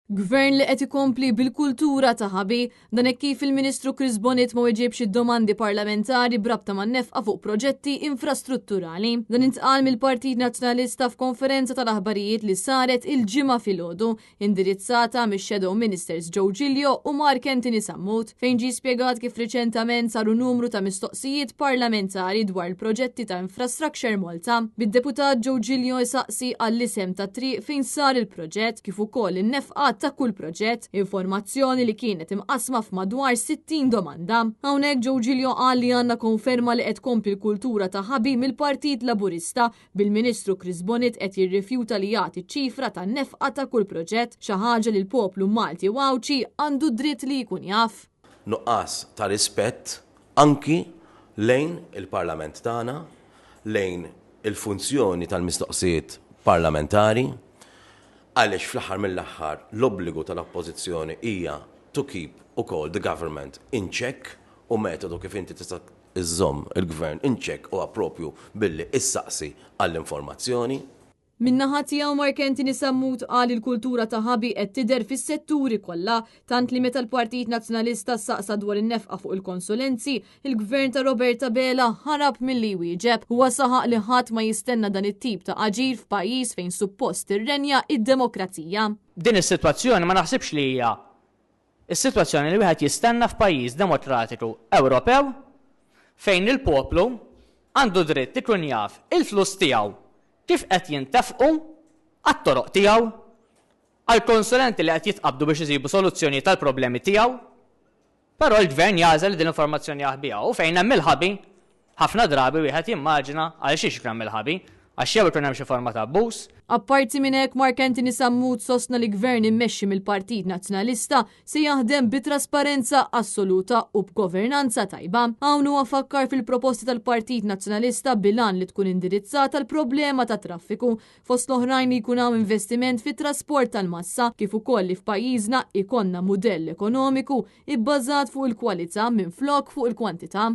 Gvern li qed ikompli bil-kultura ta' ħabi, dan hekk kif il-Ministru Chris Bonett ma weġibx id-domandi parlamentari brabta man-nefqa fuq proġetti infrastrutturali. Dan intqal mill-Partit Nazzjonalista f'konferenza tal-aħbarijiet li saret il-ġimgħa filgħodu, indirizzata mix-Shadow Ministers Joe Giglio u Mark Anthony Sammut, fejn ġie spjegat kif riċentement saru numru ta' mistoqsijiet parlamentari dwar il-proġetti ta' infrastructure Malta. Bid-deputat Joe Giglio isaqsi għall-isem ta' triq fejn sar il-proġett kif ukoll in-nefqa ta' kull proġett, informazzjoni li kienet imqasma f'madwar 60 domanda. Hawnhekk Joe Giglio qal li għandna konferma li qed tkompli l-kultura ta' ħabi mill-Partit Laburista bil-Ministru Chris Bonett qed jirrifjuta li jagħti ċifra tan-nefqa ta' kull proġett, xi ħaġa li l-poplu Malti wawċi għandu dritt li jkun jaf. Nuqqas ta' rispett anki lejn il-Parlament tagħna, lejn il-funzjoni tal-mistoqsijiet parlamentari, għaliex fl-aħħar mill-aħħar l-obbligu tal-oppożizzjoni hija to keep ukoll the government in check u metodu kif inti tista' iżżomm il-Gvern in check huwa proprju billi issaqsi għall-informazzjoni. Min-naħa tiegħu Mark Anthony Sammut qal il-kultura ta' ħabi qed tidher fis-setturi kollha, tant li meta l-Partit Nazzjonalista saqsa dwar in-nefqa fuq il-konsulenzi, il-Gvern ta' Abela ħarab milli jwieġeb. Huwa saħaq li ħadd ma jistenna dan it-tip ta' aġir f'pajjiż fejn suppost tirrenja id-demokrazija. Din is-sitwazzjoni ma naħsibx li hija is-sitwazzjoni li wieħed jistenna f'pajjiż demokratiku Ewropew fejn il-poplu għandu dritt ikun jaf il-flus tiegħu kif qed jintefqu għat-toroq tiegħu, għall-konsulenti li qed jitqabdu biex iżibu soluzzjoni tal-problemi tiegħu, però l-Gvern jażel li din informazzjoni jaħbiha u fejn hemm il-ħabi, ħafna drabi wieħed jimmaġina għal xiex ikun hemm il-ħabi, għax jew ikun hemm xi forma ta' abbuż. Apparti minn hekk Mark Anthony Sammut sostna li Gvern immexxi mill-Partit Nazzjonalista se jaħdem bi-trasparenza assoluta u b'governanza tajba. Hawn huwa fakkar fil-proposti tal-Partit Nazzjonalista bilan li tkun indirizzata l-problema ta' traffiku fost l-oħrajn li jkun hawn investiment fit-trasport tal-massa kif ukoll li f'pajjiżna ikonna mudell ekonomiku ibbażat fuq il-kwalità minflok fuq il-kwantità.